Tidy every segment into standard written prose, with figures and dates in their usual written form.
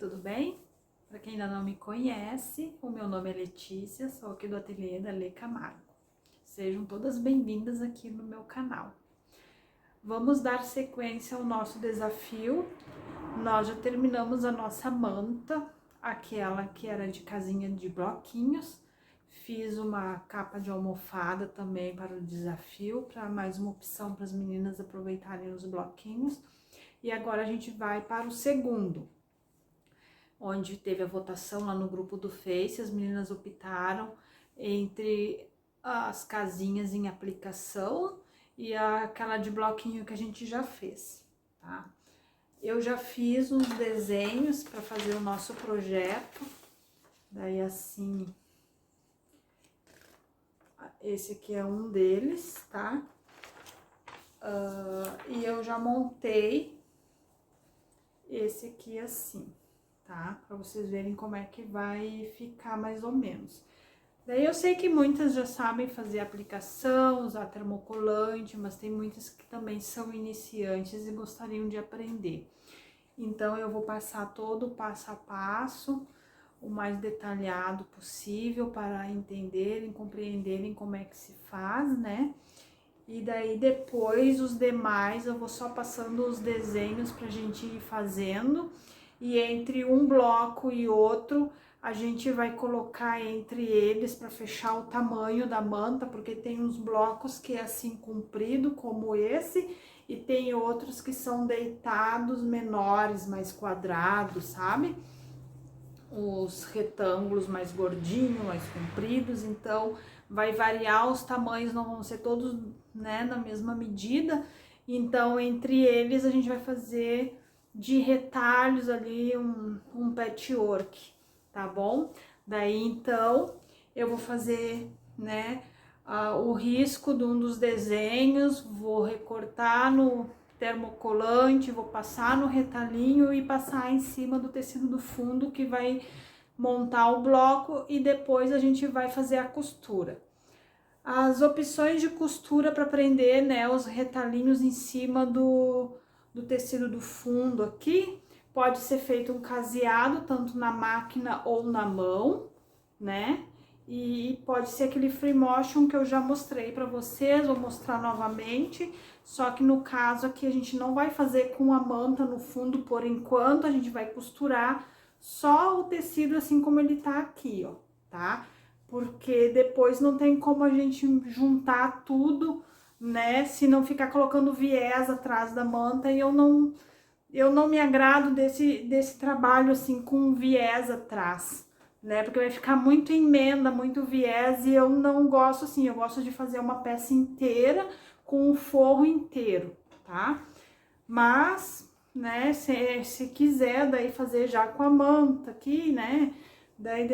tudo bem? Para quem ainda não me conhece, o meu nome é Letícia, sou aqui do ateliê da Lê Camargo. Sejam todas bem-vindas aqui no meu canal. Vamos dar sequência ao nosso desafio. Nós já terminamos a nossa manta, aquela que era de casinha de bloquinhos. Fiz uma capa de almofada também para o desafio, para mais uma opção para as meninas aproveitarem os bloquinhos. E agora a gente vai para o segundo, onde teve a votação lá no grupo do Face. As meninas optaram entre as casinhas em aplicação e aquela de bloquinho que a gente já fez, tá? Eu já fiz uns desenhos para fazer o nosso projeto, daí assim, esse aqui é um deles, tá? E eu já montei esse aqui assim, tá? Pra vocês verem como é que vai ficar mais ou menos. Daí eu sei que muitas já sabem fazer aplicação, usar termocolante, mas tem muitas que também são iniciantes e gostariam de aprender. Então eu vou passar todo o passo a passo, o mais detalhado possível para entenderem, compreenderem como é que se faz, né? E daí depois os demais eu vou só passando os desenhos pra gente ir fazendo. E entre um bloco e outro, a gente vai colocar entre eles para fechar o tamanho da manta, porque tem uns blocos que é assim comprido, como esse, e tem outros que são deitados menores, mais quadrados, sabe? Os retângulos mais gordinhos, mais compridos, então vai variar os tamanhos, não vão ser todos, né, na mesma medida. Então, entre eles, a gente vai fazer de retalhos ali um patchwork, tá bom? Daí, então, eu vou fazer, né, o risco de um dos desenhos, vou recortar no termocolante, vou passar no retalhinho e passar em cima do tecido do fundo que vai montar o bloco, e depois a gente vai fazer a costura. As opções de costura para prender, né, os retalhinhos em cima do tecido do fundo aqui, pode ser feito um caseado, tanto na máquina ou na mão, né? E pode ser aquele free motion que eu já mostrei para vocês, vou mostrar novamente, só que no caso aqui a gente não vai fazer com a manta no fundo por enquanto, a gente vai costurar só o tecido assim como ele tá aqui, ó, tá? Porque depois não tem como a gente juntar tudo, né, se não ficar colocando viés atrás da manta, e eu não me agrado desse trabalho assim com viés atrás, né? Porque vai ficar muito emenda, muito viés, e eu não gosto assim, eu gosto de fazer uma peça inteira com o forro inteiro, tá? Mas, né, se quiser daí fazer já com a manta aqui, né? Daí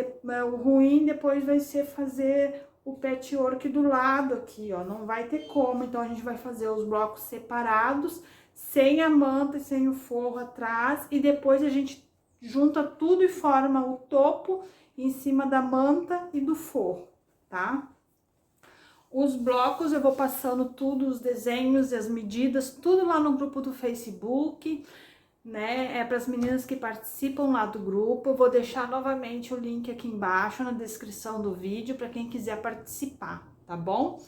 o ruim depois vai ser fazer o patchwork do lado aqui, ó, não vai ter como, então a gente vai fazer os blocos separados, sem a manta e sem o forro atrás, e depois a gente junta tudo e forma o topo em cima da manta e do forro, tá? Os blocos eu vou passando tudo, os desenhos e as medidas, tudo lá no grupo do Facebook, né? É para as meninas que participam lá do grupo. Eu vou deixar novamente o link aqui embaixo na descrição do vídeo para quem quiser participar, tá bom?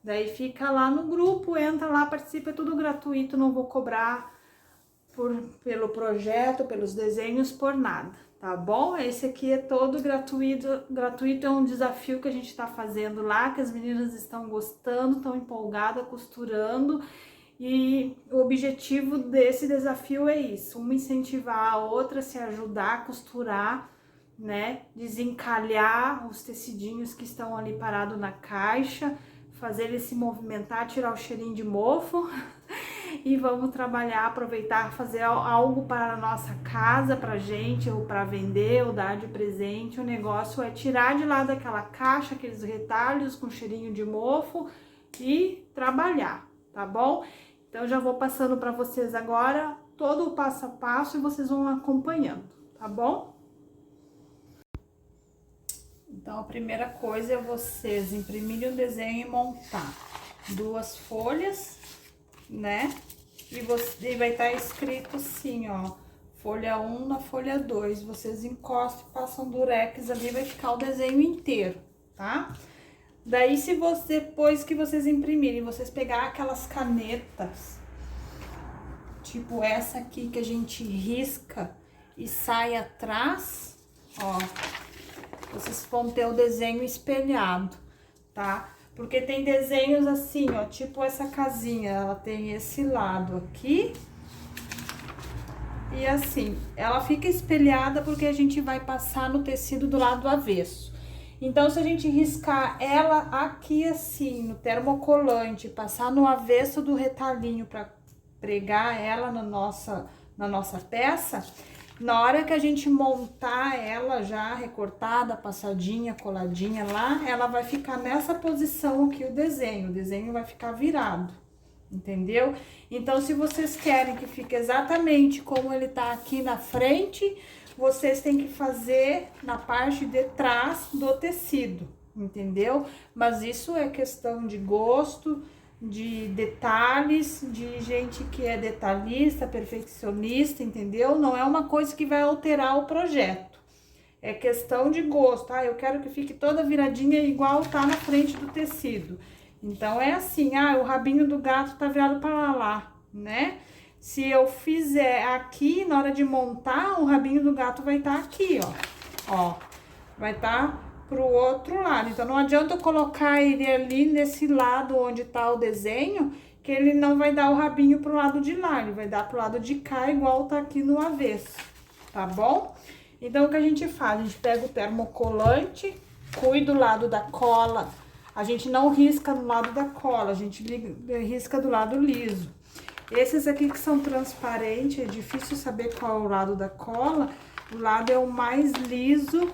Daí fica lá no grupo, entra lá, participa, é tudo gratuito, não vou cobrar pelo projeto, pelos desenhos, por nada, tá bom? Esse aqui é todo gratuito, é um desafio que a gente tá fazendo lá, que as meninas estão gostando, estão empolgadas, costurando, e o objetivo desse desafio é isso, uma incentivar a outra, se ajudar a costurar, né? Desencalhar os tecidinhos que estão ali parados na caixa, fazer ele se movimentar, tirar o cheirinho de mofo e vamos trabalhar, aproveitar, fazer algo para a nossa casa, pra gente, ou para vender, ou dar de presente. O negócio é tirar de lá daquela caixa, aqueles retalhos com cheirinho de mofo e trabalhar, tá bom? Então, já vou passando para vocês agora todo o passo a passo e vocês vão acompanhando, tá bom? Então, a primeira coisa é vocês imprimirem o desenho e montar 2 folhas, né? E vai estar escrito assim, ó, folha 1 na folha 2. Vocês encostam e passam durex ali, vai ficar o desenho inteiro, tá? Daí, se você, depois que vocês imprimirem, vocês pegar aquelas canetas, tipo essa aqui que a gente risca e sai atrás, ó, vocês vão ter o desenho espelhado, tá? Porque tem desenhos assim, ó, tipo essa casinha, ela tem esse lado aqui e assim, ela fica espelhada porque a gente vai passar no tecido do lado avesso. Então, se a gente riscar ela aqui assim, no termocolante, passar no avesso do retalhinho para pregar ela na nossa peça, na hora que a gente montar ela já recortada, passadinha, coladinha lá, ela vai ficar nessa posição aqui o desenho vai ficar virado, entendeu? Então, se vocês querem que fique exatamente como ele tá aqui na frente, vocês têm que fazer na parte de trás do tecido, entendeu? Mas isso é questão de gosto, de detalhes, de gente que é detalhista, perfeccionista, entendeu? Não é uma coisa que vai alterar o projeto. É questão de gosto, ah, eu quero que fique toda viradinha igual tá na frente do tecido. Então, é assim, ah, o rabinho do gato tá virado para lá, né? Se eu fizer aqui, na hora de montar, o rabinho do gato vai estar aqui, ó, vai estar pro outro lado. Então, não adianta eu colocar ele ali nesse lado onde tá o desenho, que ele não vai dar o rabinho pro lado de lá, ele vai dar pro lado de cá, igual tá aqui no avesso, tá bom? Então, o que a gente faz? A gente pega o termocolante, cuida do lado da cola, a gente não risca no lado da cola, a gente risca do lado liso. Esses aqui que são transparentes, é difícil saber qual é o lado da cola. O lado é o mais liso,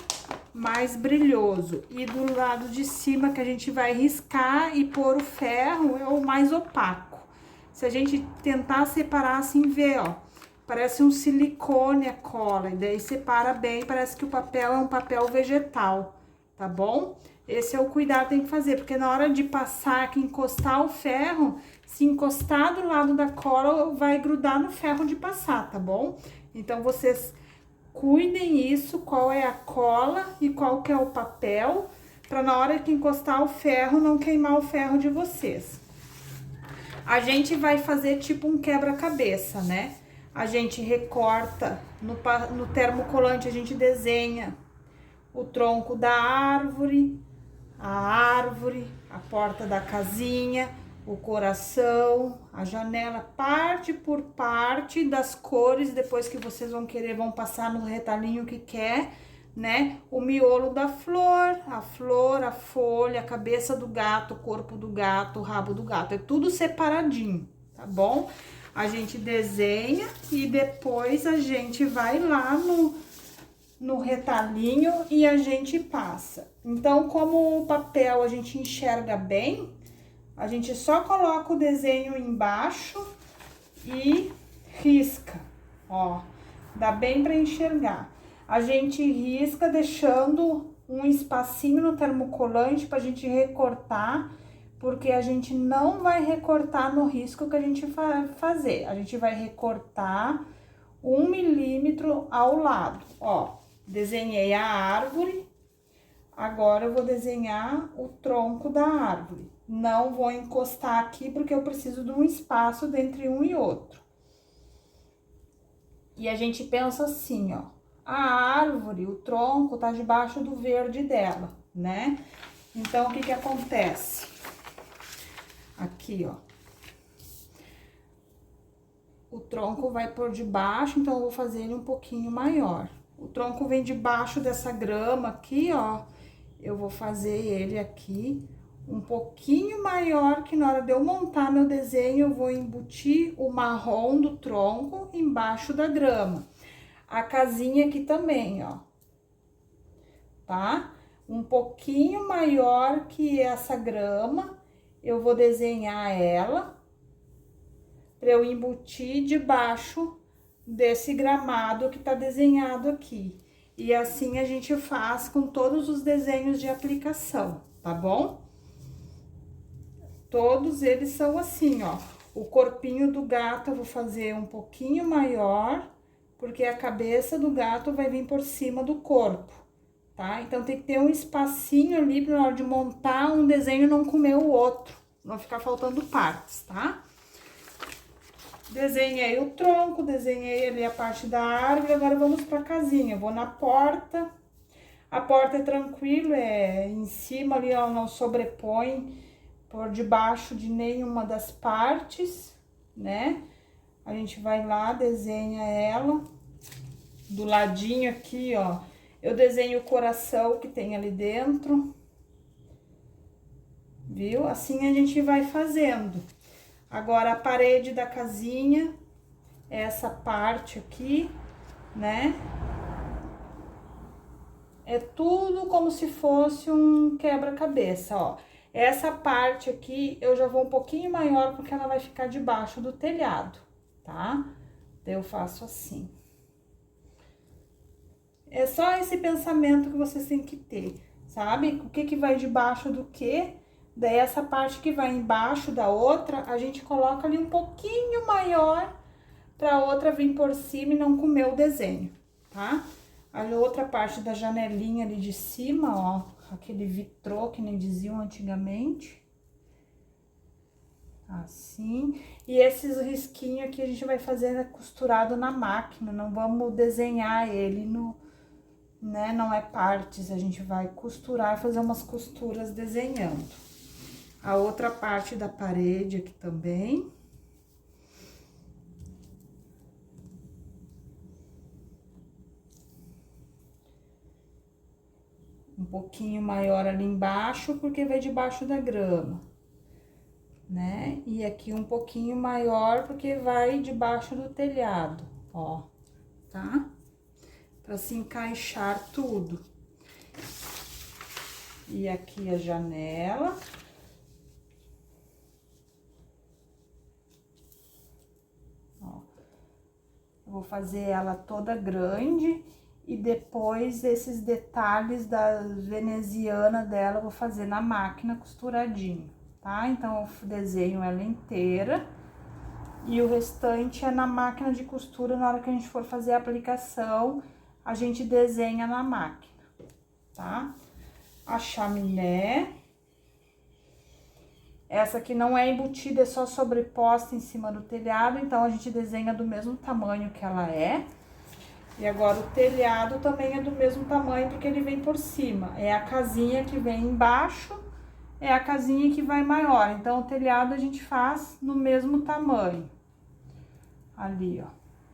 mais brilhoso. E do lado de cima que a gente vai riscar e pôr o ferro é o mais opaco. Se a gente tentar separar assim, vê, ó, parece um silicone a cola. E daí separa bem, parece que o papel é um papel vegetal, tá bom? Esse é o cuidado que tem que fazer, porque na hora de passar aqui, encostar o ferro, se encostar do lado da cola, vai grudar no ferro de passar, tá bom? Então, vocês cuidem isso, qual é a cola e qual que é o papel, pra na hora que encostar o ferro, não queimar o ferro de vocês. A gente vai fazer tipo um quebra-cabeça, né? A gente recorta, no termocolante a gente desenha o tronco da árvore, a porta da casinha, o coração, a janela, parte por parte das cores, depois que vocês vão querer, vão passar no retalhinho que quer, né? O miolo da flor, a folha, a cabeça do gato, o corpo do gato, o rabo do gato, é tudo separadinho, tá bom? A gente desenha e depois a gente vai lá no retalhinho e a gente passa. Então, como o papel a gente enxerga bem, a gente só coloca o desenho embaixo e risca, ó, dá bem para enxergar. A gente risca deixando um espacinho no termocolante pra gente recortar, porque a gente não vai recortar no risco que a gente vai fazer. A gente vai recortar 1 milímetro ao lado, ó. Desenhei a árvore, agora eu vou desenhar o tronco da árvore. Não vou encostar aqui porque eu preciso de um espaço entre um e outro. E a gente pensa assim, ó, a árvore, o tronco tá debaixo do verde dela, né? Então, o que que acontece? Aqui, ó. O tronco vai por debaixo, então eu vou fazer ele um pouquinho maior. O tronco vem debaixo dessa grama aqui, ó. Eu vou fazer ele aqui um pouquinho maior, que na hora de eu montar meu desenho, eu vou embutir o marrom do tronco embaixo da grama. A casinha aqui também, ó. Tá? Um pouquinho maior que essa grama, eu vou desenhar ela para eu embutir debaixo desse gramado que tá desenhado aqui. E assim a gente faz com todos os desenhos de aplicação, tá bom? Todos eles são assim, ó. O corpinho do gato eu vou fazer um pouquinho maior, porque a cabeça do gato vai vir por cima do corpo, tá? Então, tem que ter um espacinho ali na hora de montar um desenho e não comer o outro, não ficar faltando partes, tá? Desenhei o tronco, desenhei ali a parte da árvore, agora vamos pra casinha. Vou na porta, a porta é tranquilo, é em cima ali, ela não sobrepõe por debaixo de nenhuma das partes, né? A gente vai lá, desenha ela. Do ladinho aqui, ó, eu desenho o coração que tem ali dentro. Viu? Assim a gente vai fazendo. Agora, a parede da casinha, essa parte aqui, né? É tudo como se fosse um quebra-cabeça, ó. Essa parte aqui, eu já vou um pouquinho maior, porque ela vai ficar debaixo do telhado, tá? Daí eu faço assim. É só esse pensamento que vocês têm que ter, sabe? O que que vai debaixo do quê? Daí, essa parte que vai embaixo da outra, a gente coloca ali um pouquinho maior pra outra vir por cima e não comer o desenho, tá? A outra parte da janelinha ali de cima, ó, aquele vitrô que nem diziam antigamente. Assim. E esses risquinhos aqui a gente vai fazer costurado na máquina, não vamos desenhar ele no, né? Não é partes, a gente vai costurar e fazer umas costuras desenhando. A outra parte da parede aqui também. Um pouquinho maior ali embaixo, porque vai debaixo da grama, né? E aqui um pouquinho maior, porque vai debaixo do telhado, ó, tá? Pra se encaixar tudo. E aqui a janela. Ó. Eu vou fazer ela toda grande e depois esses detalhes da veneziana dela eu vou fazer na máquina costuradinho, tá? Então, eu desenho ela inteira e o restante é na máquina de costura. Na hora que a gente for fazer a aplicação, a gente desenha na máquina, tá? A chaminé. Essa aqui não é embutida, é só sobreposta em cima do telhado, então a gente desenha do mesmo tamanho que ela é. E agora o telhado também é do mesmo tamanho, porque ele vem por cima. É a casinha que vem embaixo, é a casinha que vai maior. Então, o telhado a gente faz no mesmo tamanho. Ali, ó,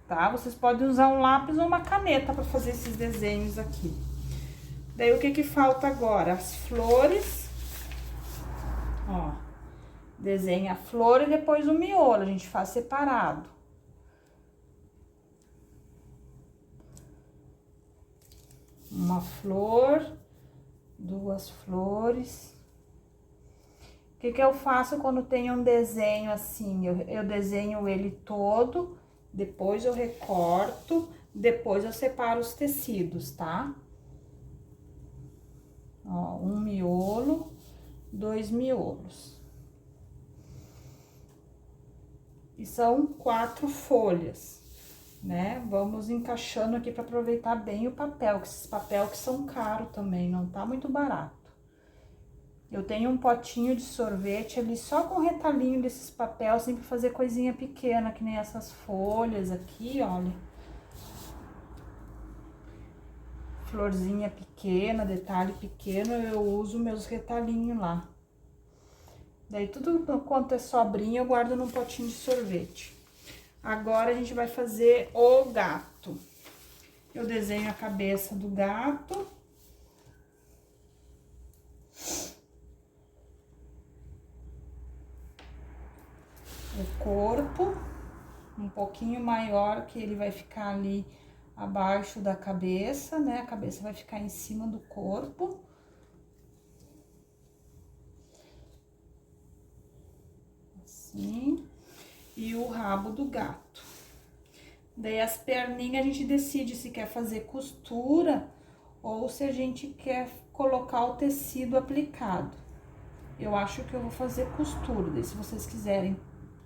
tá? Vocês podem usar um lápis ou uma caneta para fazer esses desenhos aqui. Daí, o que que falta agora? As flores. Ó, desenha a flor e depois o miolo, a gente faz separado. Uma flor, duas flores. O que que eu faço quando tem um desenho assim? Eu desenho ele todo, depois eu recorto, depois eu separo os tecidos, tá? Ó, um miolo, 2 miolos. E são 4 folhas, né? Vamos encaixando aqui para aproveitar bem o papel, que esses papel que são caros também, não tá muito barato. Eu tenho um potinho de sorvete ali, só com retalhinho desses papel, assim, pra fazer coisinha pequena, que nem essas folhas aqui, olha. Florzinha pequena, detalhe pequeno, eu uso meus retalhinhos lá. Daí, tudo quanto é sobrinha, eu guardo num potinho de sorvete. Agora, a gente vai fazer o gato. Eu desenho a cabeça do gato. O corpo, um pouquinho maior, que ele vai ficar ali abaixo da cabeça, né? A cabeça vai ficar em cima do corpo. Assim. E o rabo do gato. Daí, as perninhas, a gente decide se quer fazer costura ou se a gente quer colocar o tecido aplicado. Eu acho que eu vou fazer costura, daí se vocês quiserem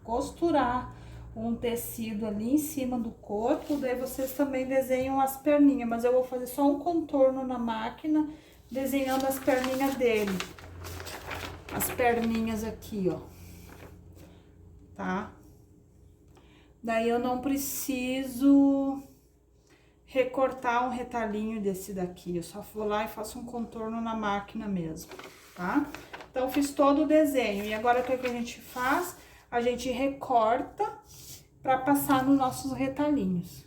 costurar um tecido ali em cima do corpo, daí vocês também desenham as perninhas, mas eu vou fazer só um contorno na máquina, desenhando as perninhas dele. As perninhas aqui, ó, tá? Daí eu não preciso recortar um retalhinho desse daqui, eu só vou lá e faço um contorno na máquina mesmo, tá? Então, fiz todo o desenho, e agora o que a gente faz? A gente recorta pra passar nos nossos retalhinhos.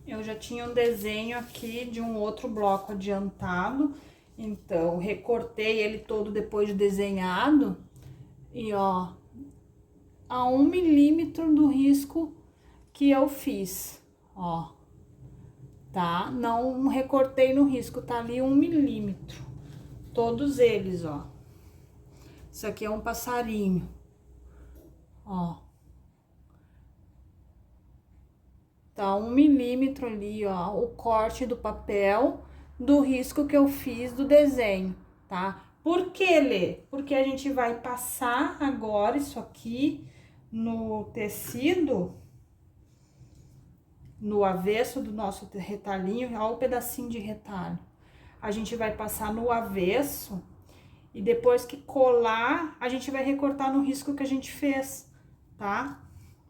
Eu já tinha um desenho aqui de um outro bloco adiantado, então, recortei ele todo depois de desenhado, e ó, a 1 milímetro do risco que eu fiz, ó. Tá? Não recortei no risco, tá ali 1 milímetro. Todos eles, ó. Isso aqui é um passarinho, ó. Tá 1 milímetro ali, ó, o corte do papel do risco que eu fiz do desenho, tá? Por que, Lê? Porque a gente vai passar agora isso aqui no tecido, no avesso do nosso retalhinho, ó, o pedacinho de retalho. A gente vai passar no avesso e depois que colar, a gente vai recortar no risco que a gente fez, tá?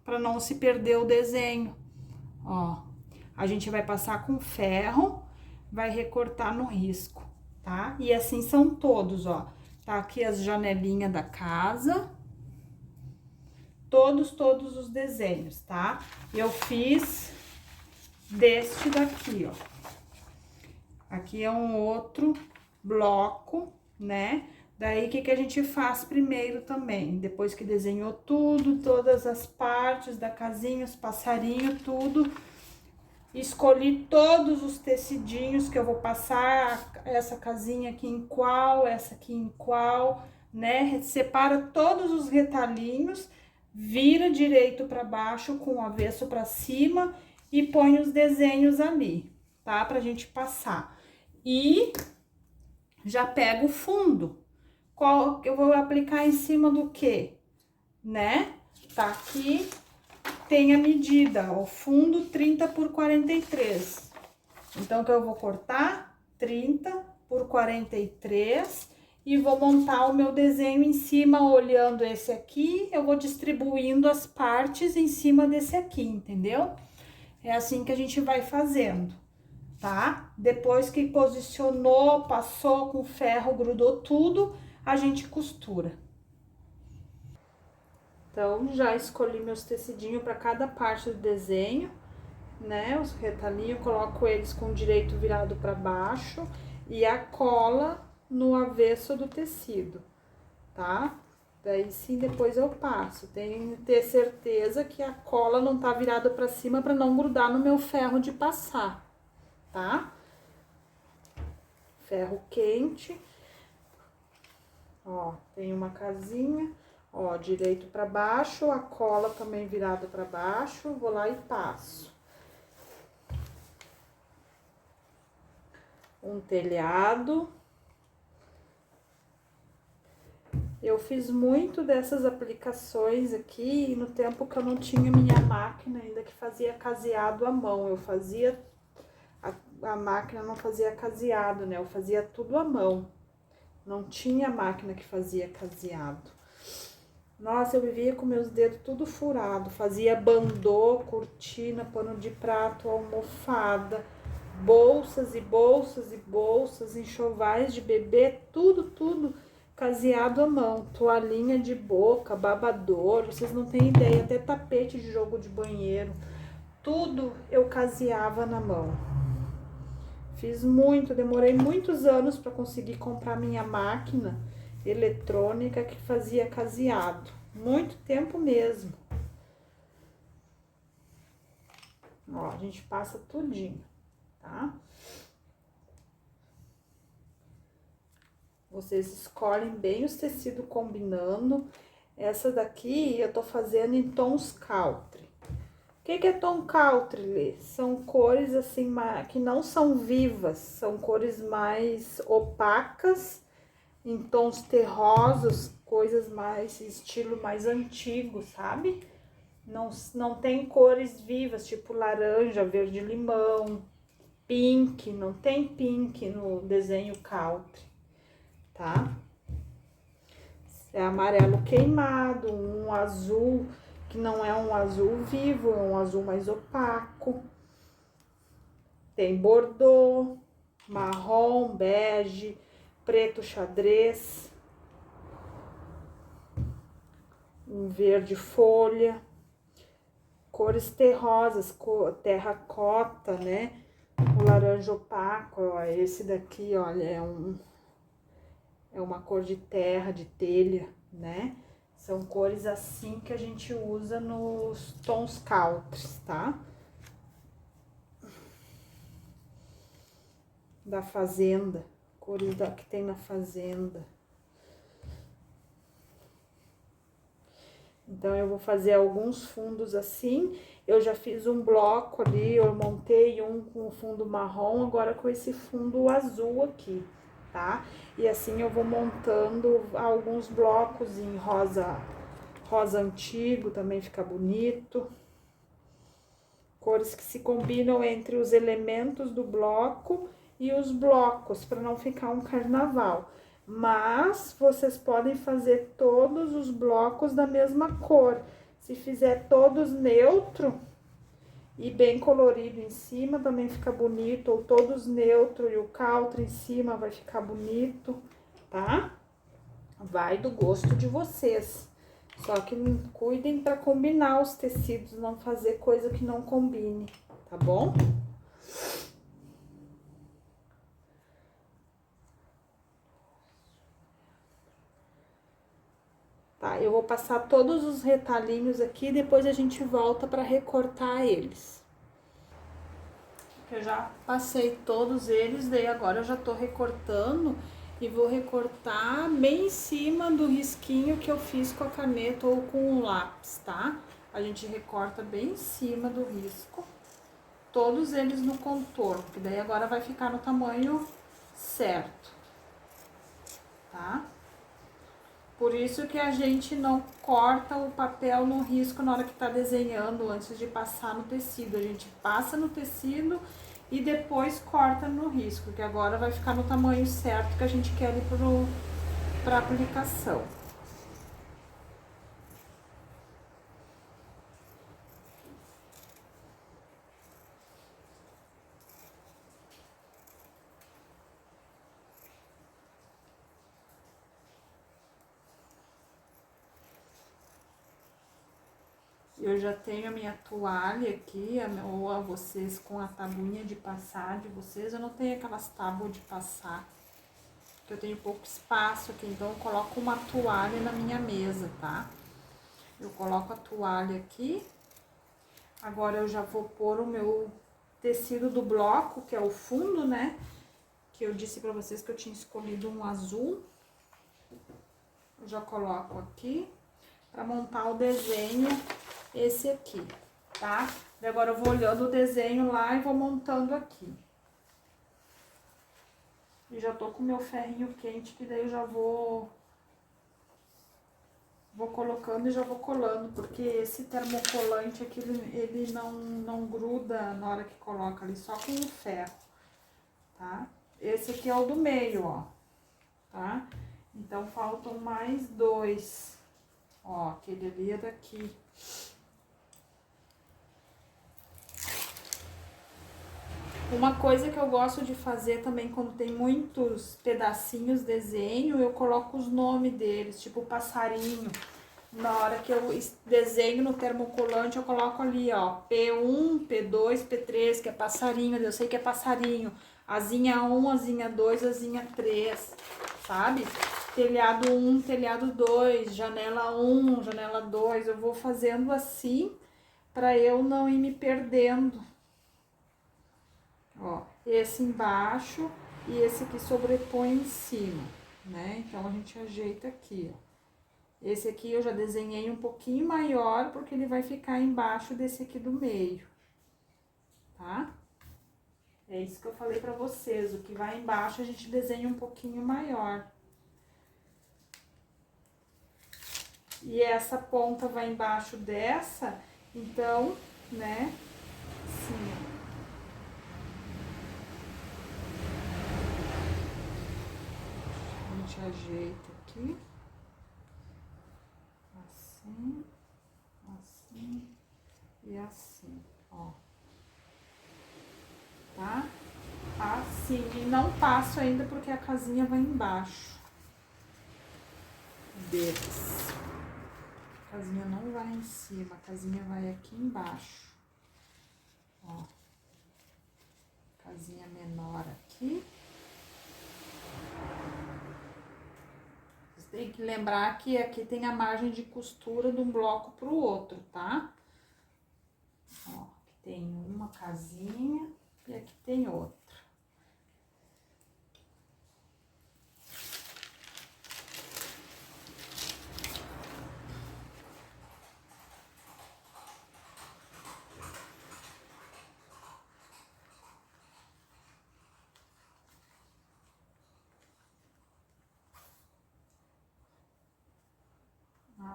Pra não se perder o desenho, ó. A gente vai passar com ferro, vai recortar no risco, tá? E assim são todos, ó. Tá aqui as janelinhas da casa. Todos os desenhos, tá? Eu fiz deste daqui, ó. Aqui é um outro bloco, né? Daí, o que a gente faz primeiro também? Depois que desenhou tudo, todas as partes da casinha, os passarinhos, tudo, escolhi todos os tecidinhos que eu vou passar, essa casinha aqui em qual, essa aqui em qual, né? Separa todos os retalhinhos, vira direito para baixo com o avesso para cima e põe os desenhos ali, tá? Pra gente passar. E já pego o fundo. Qual eu vou aplicar em cima do quê? Né? Tá aqui, tem a medida, ó, o fundo 30 por 43. Então, o que eu vou cortar? 30 por 43 e vou montar o meu desenho em cima, olhando esse aqui, eu vou distribuindo as partes em cima desse aqui, entendeu? É assim que a gente vai fazendo, tá? Depois que posicionou, passou com ferro, grudou tudo, a gente costura. Então, já escolhi meus tecidinhos para cada parte do desenho, né? Os retalhinhos, coloco eles com o direito virado para baixo e a cola no avesso do tecido, tá? Daí sim, depois eu passo. Tenho que ter certeza que a cola não tá virada para cima para não grudar no meu ferro de passar, tá? Ferro quente. Ó, tem uma casinha, ó, direito para baixo, a cola também virada para baixo, vou lá e passo. Um telhado. Eu fiz muito dessas aplicações aqui no tempo que eu não tinha minha máquina ainda que fazia caseado à mão. Eu fazia, a máquina não fazia caseado, né? Eu fazia tudo à mão. Não tinha máquina que fazia caseado. Nossa, eu vivia com meus dedos tudo furado. Fazia bandô, cortina, pano de prato, almofada, bolsas e bolsas e bolsas, enxovais de bebê, tudo caseado à mão. Toalhinha de boca, babador, vocês não têm ideia, até tapete de jogo de banheiro. Tudo eu caseava na mão. Fiz muito, demorei muitos anos para conseguir comprar minha máquina eletrônica que fazia caseado. Muito tempo mesmo. Ó, a gente passa tudinho, tá? Vocês escolhem bem os tecidos combinando. Essa daqui eu tô fazendo em tons country. O que é tom country, Lê? São cores assim que não são vivas, são cores mais opacas, em tons terrosos, coisas mais estilo mais antigo, sabe? Não tem cores vivas, tipo laranja, verde limão, pink, não tem pink no desenho country, tá? É amarelo queimado, um azul que não é um azul vivo, é um azul mais opaco. Tem bordô, marrom, bege, preto xadrez, um verde folha, cores terrosas, terracota, né? O laranja opaco, ó, esse daqui, olha, é uma cor de terra, de telha, né? São cores assim que a gente usa nos tons country, tá? Da fazenda, cores que tem na fazenda. Então, eu vou fazer alguns fundos assim. Eu já fiz um bloco ali, eu montei um com fundo marrom, agora com esse fundo azul aqui, tá? E assim eu vou montando alguns blocos em rosa antigo, também fica bonito. Cores que se combinam entre os elementos do bloco e os blocos, para não ficar um carnaval. Mas vocês podem fazer todos os blocos da mesma cor. Se fizer todos neutro e bem colorido em cima, também fica bonito. Ou todos neutro e o country em cima vai ficar bonito, tá? Vai do gosto de vocês. Só que cuidem para combinar os tecidos, não fazer coisa que não combine, tá bom? Tá, eu vou passar todos os retalhinhos aqui, depois a gente volta para recortar eles. Eu já passei todos eles, daí agora eu já tô recortando e vou recortar bem em cima do risquinho que eu fiz com a caneta ou com o lápis, tá? A gente recorta bem em cima do risco, todos eles no contorno, que daí agora vai ficar no tamanho certo, tá? Por isso que a gente não corta o papel no risco na hora que tá desenhando, antes de passar no tecido. A gente passa no tecido e depois corta no risco, que agora vai ficar no tamanho certo que a gente quer ir pra aplicação. Eu já tenho a minha toalha aqui, ou a vocês com a tabuinha de passar de vocês. Eu não tenho aquelas tábuas de passar, porque eu tenho pouco espaço aqui, então eu coloco uma toalha na minha mesa, tá? Eu coloco a toalha aqui. Agora eu já vou pôr o meu tecido do bloco, que é o fundo, né? Que eu disse pra vocês que eu tinha escolhido um azul. Eu já coloco aqui pra montar o desenho, esse aqui, tá? E agora eu vou olhando o desenho lá e vou montando aqui. E já tô com o meu ferrinho quente, que daí eu já vou colocando e já vou colando, porque esse termocolante aqui, ele não gruda na hora que coloca ali, só com o ferro, tá? Esse aqui é o do meio, ó, tá? Então, faltam mais dois, ó, aquele ali é daqui. Uma coisa que eu gosto de fazer também, quando tem muitos pedacinhos desenho, eu coloco os nomes deles, tipo passarinho. Na hora que eu desenho no termocolante, eu coloco ali, ó, P1, P2, P3, que é passarinho, eu sei que é passarinho. Asinha 1, asinha 2, asinha 3, sabe? Telhado 1, telhado 2, janela 1, janela 2. Eu vou fazendo assim, pra eu não ir me perdendo. Ó, esse embaixo e esse aqui sobrepõe em cima, né? Então, a gente ajeita aqui, ó. Esse aqui eu já desenhei um pouquinho maior, porque ele vai ficar embaixo desse aqui do meio, tá? É isso que eu falei pra vocês, o que vai embaixo a gente desenha um pouquinho maior. E essa ponta vai embaixo dessa, Então, né, assim, ó. A gente ajeita aqui. Assim, assim e assim, ó. Tá? Assim, e não passo ainda porque a casinha vai embaixo deles. A casinha não vai em cima, a casinha vai aqui embaixo. Ó. Casinha menor aqui. Vocês têm que lembrar que aqui tem a margem de costura de um bloco pro outro, tá? Ó, aqui tem uma casinha e aqui tem outra.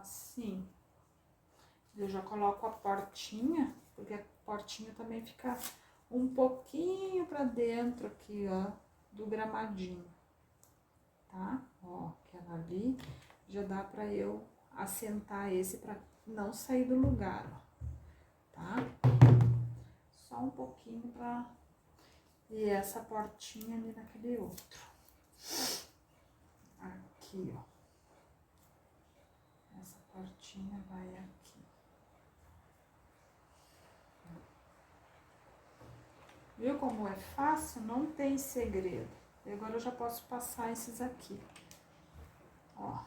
Assim. Eu já coloco a portinha, porque a portinha também fica um pouquinho pra dentro aqui, ó, do gramadinho, tá? Ó, aquela ali, já dá pra eu assentar esse pra não sair do lugar, ó, tá? Só um pouquinho pra... E essa portinha ali naquele outro. Aqui, ó. Essa portinha vai aqui. Viu como é fácil? Não tem segredo. E agora eu já posso passar esses aqui. Ó.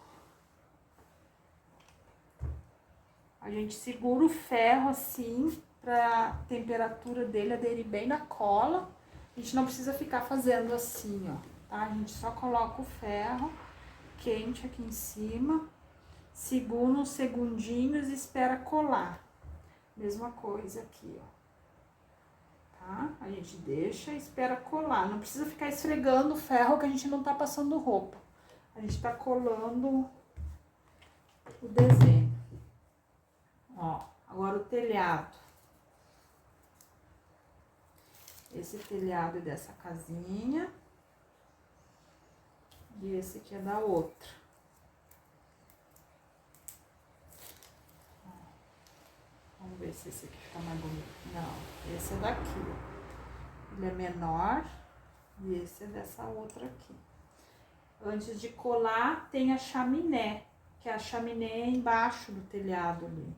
A gente segura o ferro assim, pra temperatura dele aderir bem na cola. A gente não precisa ficar fazendo assim, ó, tá? A gente só coloca o ferro quente aqui em cima, segura uns segundinhos e espera colar. Mesma coisa aqui, ó. Tá? A gente deixa e espera colar. Não precisa ficar esfregando o ferro que a gente não tá passando roupa. A gente tá colando o desenho. Ó, agora o telhado. Esse telhado é dessa casinha. E esse aqui é da outra. Ó, vamos ver se esse aqui fica mais bonito. Não, esse é daqui, ó. Ele é menor e esse é dessa outra aqui. Antes de colar, tem a chaminé, que a chaminé é embaixo do telhado ali.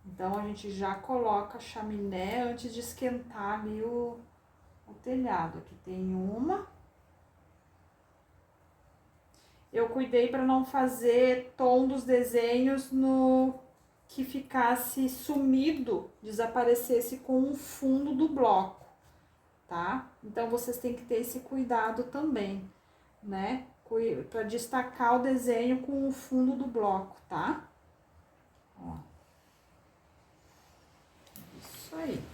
Então, a gente já coloca a chaminé antes de esquentar ali o telhado. Aqui tem uma. Eu cuidei para não fazer tom dos desenhos no que ficasse sumido, desaparecesse com o fundo do bloco, tá? Então, vocês têm que ter esse cuidado também, né? Para destacar o desenho com o fundo do bloco, tá? Ó. Isso aí.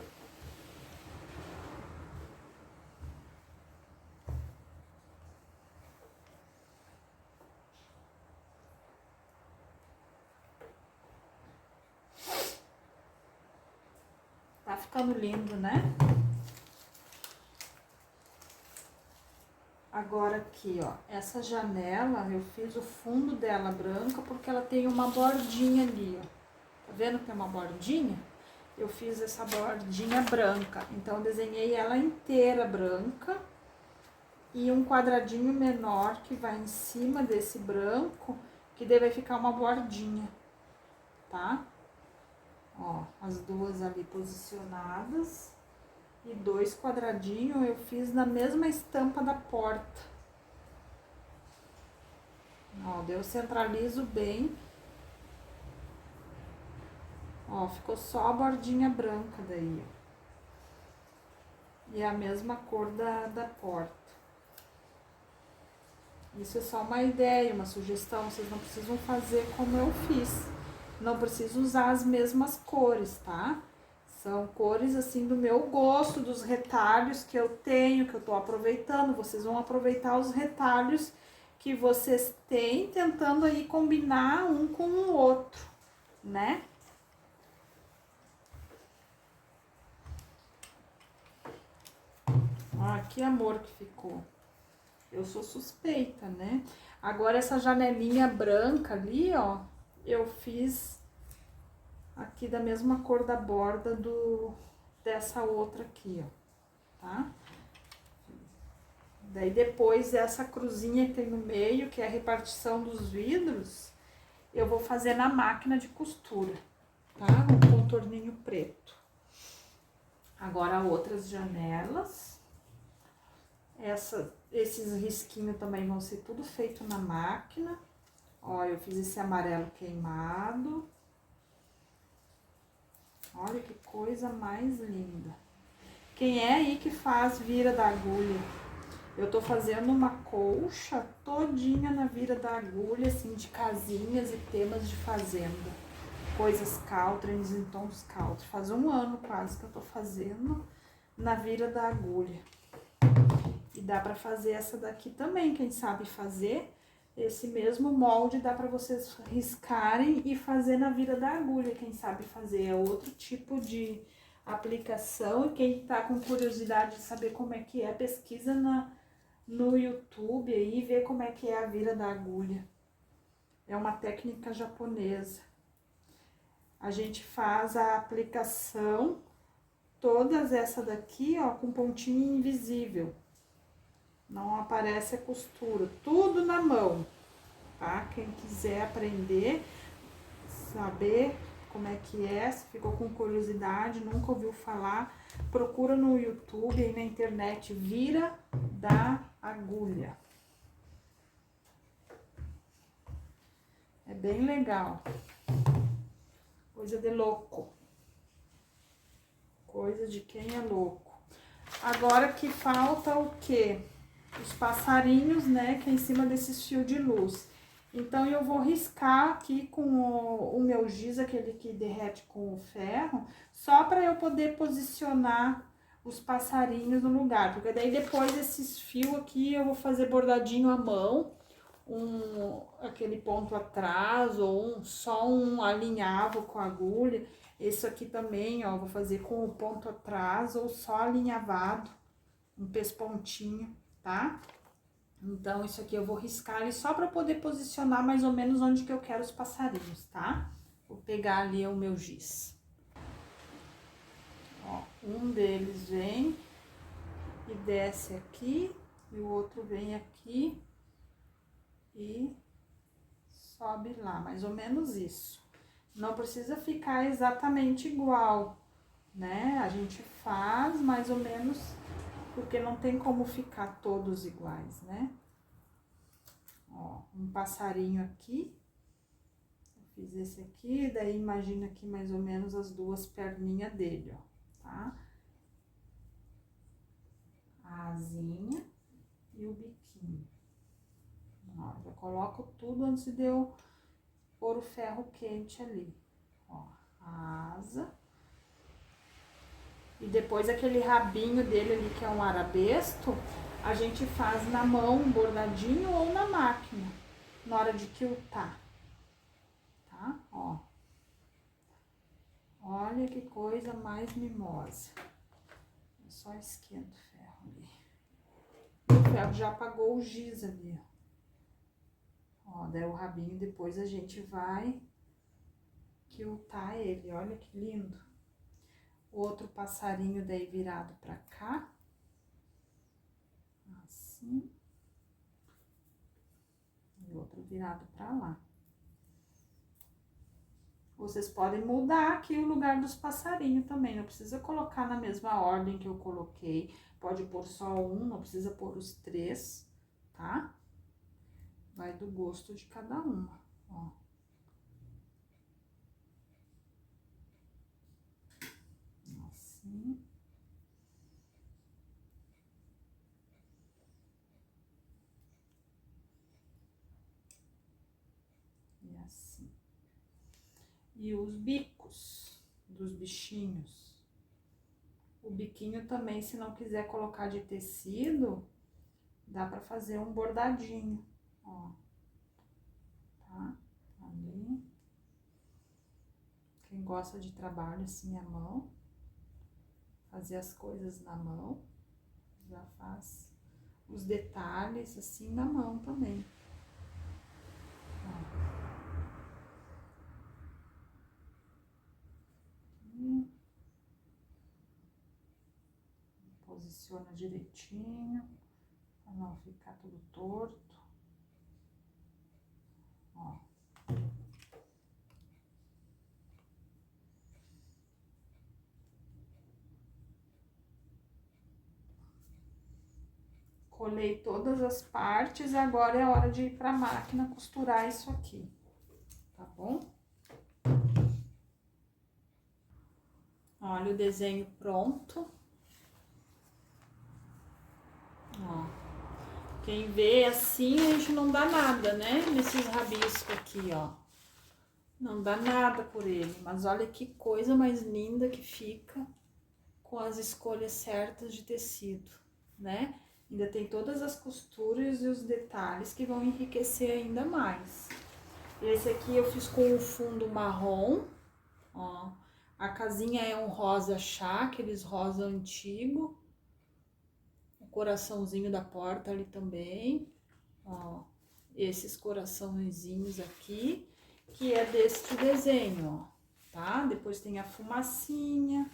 Tá ficando lindo, né? Agora aqui, ó, essa janela, eu fiz o fundo dela branca porque ela tem uma bordinha ali, ó. Tá vendo que tem uma bordinha? Eu fiz essa bordinha branca, então eu desenhei ela inteira branca e um quadradinho menor que vai em cima desse branco, que daí vai ficar uma bordinha, tá? Ó, as duas ali posicionadas. E dois quadradinhos eu fiz na mesma estampa da porta. Ó, eu centralizo bem. Ó, ficou só a bordinha branca daí, ó. E é a mesma cor da porta. Isso é só uma ideia, uma sugestão. Vocês não precisam fazer como eu fiz. Não preciso usar as mesmas cores, tá? São cores assim do meu gosto, dos retalhos que eu tenho, que eu tô aproveitando. Vocês vão aproveitar os retalhos que vocês têm, tentando aí combinar um com o outro, né? Ó, que amor que ficou. Eu sou suspeita, né? Agora essa janelinha branca ali, ó, eu fiz aqui da mesma cor da borda dessa outra aqui, ó, tá? Daí depois essa cruzinha que tem no meio, que é a repartição dos vidros, eu vou fazer na máquina de costura, tá? Um contorninho preto. Agora outras janelas. Esses risquinhos também vão ser tudo feito na máquina. Ó, eu fiz esse amarelo queimado. Olha que coisa mais linda. Quem é aí que faz vira da agulha? Eu tô fazendo uma colcha todinha na vira da agulha, assim, de casinhas e temas de fazenda. Coisas Caltrans em tons Caltrans. Faz um ano quase que eu tô fazendo na vira da agulha. E dá pra fazer essa daqui também, quem sabe fazer. Esse mesmo molde dá pra vocês riscarem e fazer na vira da agulha, quem sabe fazer. É outro tipo de aplicação. E quem tá com curiosidade de saber como é que é, pesquisa no YouTube aí, vê como é que é a vira da agulha. É uma técnica japonesa. A gente faz a aplicação, todas essa daqui, ó, com pontinho invisível. Não aparece a costura, tudo na mão, tá? Quem quiser aprender, saber como é que é, se ficou com curiosidade, nunca ouviu falar, procura no YouTube e na internet, vira da agulha. É bem legal. Coisa de louco. Coisa de quem é louco. Agora que falta o quê? Os passarinhos, né, que é em cima desses fios de luz. Então, eu vou riscar aqui com o meu giz, aquele que derrete com o ferro, só para eu poder posicionar os passarinhos no lugar. Porque daí, depois, esses fios aqui, eu vou fazer bordadinho à mão, aquele ponto atrás, ou só um alinhavo com a agulha. Esse aqui também, ó, vou fazer com o ponto atrás, ou só alinhavado, um pespontinho, tá? Então, isso aqui eu vou riscar ali só para poder posicionar mais ou menos onde que eu quero os passarinhos, tá? Vou pegar ali o meu giz. Ó, um deles vem e desce aqui, e o outro vem aqui e sobe lá, mais ou menos isso. Não precisa ficar exatamente igual, né? A gente faz mais ou menos, porque não tem como ficar todos iguais, né? Ó, um passarinho aqui. Eu fiz esse aqui, daí imagina aqui mais ou menos as duas perninhas dele, ó, tá? A asinha e o biquinho. Ó, já coloco tudo antes de eu pôr o ferro quente ali. Ó, a asa. E depois aquele rabinho dele ali, que é um arabesco, a gente faz na mão, bordadinho ou na máquina, na hora de quiltar. Tá? Ó. Olha que coisa mais mimosa. Eu só esquento o ferro ali. O ferro já apagou o giz ali, ó. Ó, daí o rabinho depois a gente vai quiltar ele. Olha que lindo. Outro passarinho daí virado pra cá. Assim. E outro virado pra lá. Vocês podem mudar aqui o lugar dos passarinhos também, não precisa colocar na mesma ordem que eu coloquei. Pode pôr só um, não precisa pôr os três, tá? Vai do gosto de cada uma, ó. Assim. E assim. E os bicos dos bichinhos. O biquinho também, se não quiser colocar de tecido, dá pra fazer um bordadinho, ó. Tá? Ali. Quem gosta de trabalho assim à mão, fazer as coisas na mão. Já faz os detalhes assim na mão também. Ó. Posiciona direitinho, para não ficar tudo torto. Ó. Colei todas as partes, agora é hora de ir para a máquina costurar isso aqui, tá bom? Olha o desenho pronto. Ó. Quem vê assim, a gente não dá nada, né? Nesses rabiscos aqui, ó. Não dá nada por ele, mas olha que coisa mais linda que fica com as escolhas certas de tecido, né? Ainda tem todas as costuras e os detalhes que vão enriquecer ainda mais. Esse aqui eu fiz com o fundo marrom, ó. A casinha é um rosa chá, aqueles rosa antigo. O coraçãozinho da porta ali também, ó. Esses coraçõezinhos aqui, que é deste desenho, ó, tá? Depois tem a fumacinha,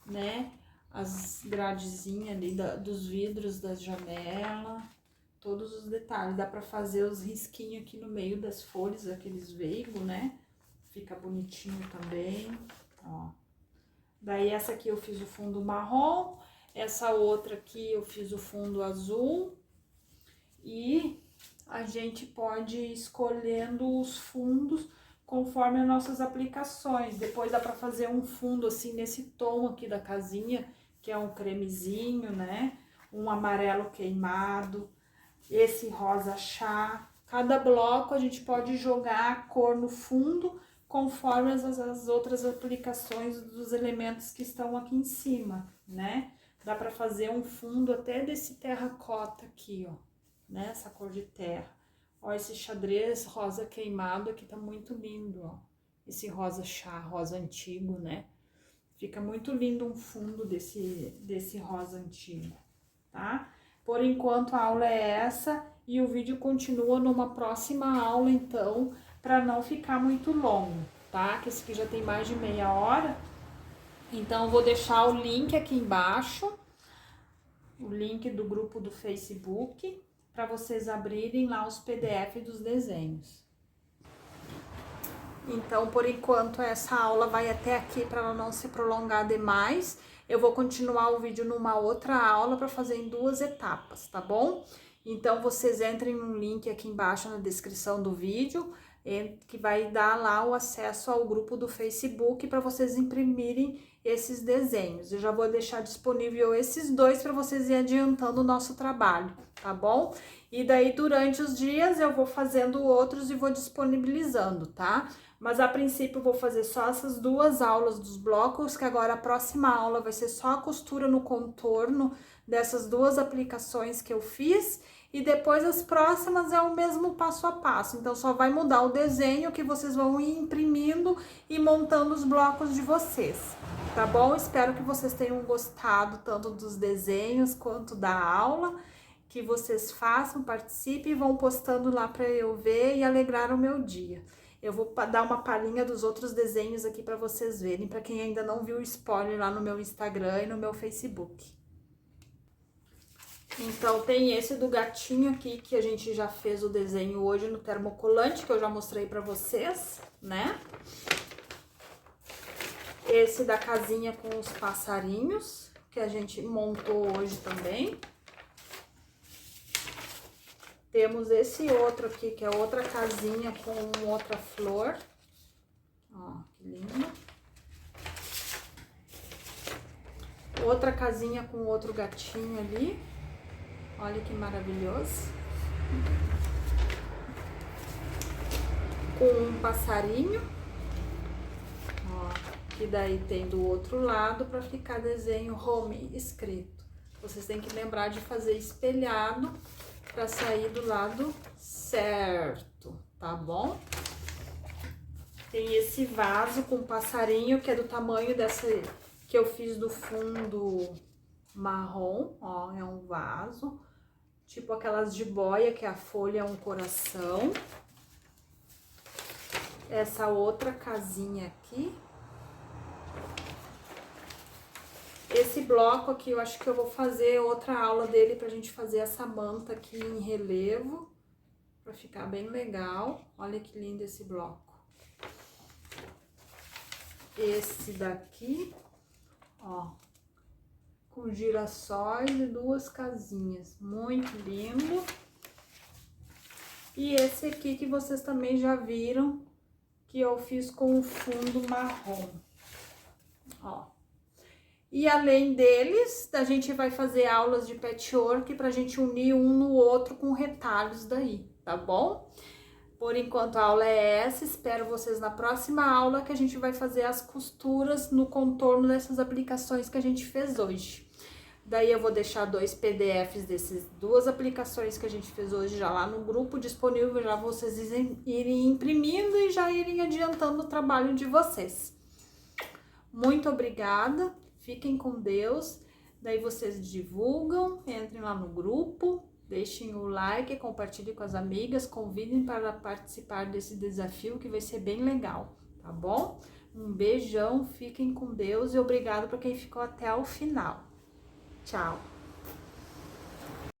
né? As gradezinhas ali dos vidros das janelas, todos os detalhes. Dá pra fazer os risquinhos aqui no meio das folhas, aqueles veigos, né? Fica bonitinho também, ó. Daí essa aqui eu fiz o fundo marrom, essa outra aqui eu fiz o fundo azul. E a gente pode ir escolhendo os fundos conforme as nossas aplicações. Depois dá pra fazer um fundo assim nesse tom aqui da casinha, que é um cremezinho, né? Um amarelo queimado, esse rosa chá. Cada bloco a gente pode jogar a cor no fundo conforme as outras aplicações dos elementos que estão aqui em cima, né? Dá pra fazer um fundo até desse terracota aqui, ó, né? Essa cor de terra. Ó, esse xadrez rosa queimado aqui tá muito lindo, ó. Esse rosa chá, rosa antigo, né? Fica muito lindo um fundo desse rosa antigo, tá? Por enquanto a aula é essa e o vídeo continua numa próxima aula, então, para não ficar muito longo, tá? Que esse aqui já tem mais de meia hora. Então, eu vou deixar o link aqui embaixo, o link do grupo do Facebook, para vocês abrirem lá os PDF dos desenhos. Então, por enquanto, essa aula vai até aqui para ela não se prolongar demais. Eu vou continuar o vídeo numa outra aula para fazer em 2 etapas, tá bom? Então, vocês entrem no link aqui embaixo na descrição do vídeo, que vai dar lá o acesso ao grupo do Facebook para vocês imprimirem esses desenhos. Eu já vou deixar disponível esses 2 para vocês irem adiantando o nosso trabalho, tá bom? E daí, durante os dias, eu vou fazendo outros e vou disponibilizando, tá? Mas a princípio eu vou fazer só essas 2 aulas dos blocos, que agora a próxima aula vai ser só a costura no contorno dessas 2 aplicações que eu fiz. E depois as próximas é o mesmo passo a passo, então só vai mudar o desenho que vocês vão ir imprimindo e montando os blocos de vocês, tá bom? Espero que vocês tenham gostado tanto dos desenhos quanto da aula, que vocês façam, participem e vão postando lá para eu ver e alegrar o meu dia. Eu vou dar uma palhinha dos outros desenhos aqui para vocês verem, para quem ainda não viu o spoiler lá no meu Instagram e no meu Facebook. Então, tem esse do gatinho aqui, que a gente já fez o desenho hoje no termocolante, que eu já mostrei pra vocês, né? Esse da casinha com os passarinhos, que a gente montou hoje também. Temos esse outro aqui, que é outra casinha com outra flor. Ó, que lindo. Outra casinha com outro gatinho ali. Olha que maravilhoso. Com um passarinho. Ó, que daí tem do outro lado para ficar desenho home escrito. Vocês têm que lembrar de fazer espelhado para sair do lado certo, tá bom? Tem esse vaso com passarinho que é do tamanho dessa que eu fiz do fundo marrom, ó, é um vaso, tipo aquelas jiboia, que a folha é um coração. Essa outra casinha aqui. Esse bloco aqui, eu acho que eu vou fazer outra aula dele pra gente fazer essa manta aqui em relevo, pra ficar bem legal. Olha que lindo esse bloco. Esse daqui, ó, com girassóis e duas casinhas, muito lindo. E esse aqui que vocês também já viram, que eu fiz com o fundo marrom, ó. E além deles, a gente vai fazer aulas de patchwork pra gente unir um no outro com retalhos daí, tá bom? Por enquanto a aula é essa, espero vocês na próxima aula, que a gente vai fazer as costuras no contorno dessas aplicações que a gente fez hoje. Daí eu vou deixar 2 PDFs dessas 2 aplicações que a gente fez hoje já lá no grupo disponível, já vocês irem imprimindo e já irem adiantando o trabalho de vocês. Muito obrigada, fiquem com Deus, daí vocês divulgam, entrem lá no grupo, deixem o like, compartilhem com as amigas, convidem para participar desse desafio que vai ser bem legal, tá bom? Um beijão, fiquem com Deus e obrigado para quem ficou até o final. Tchau!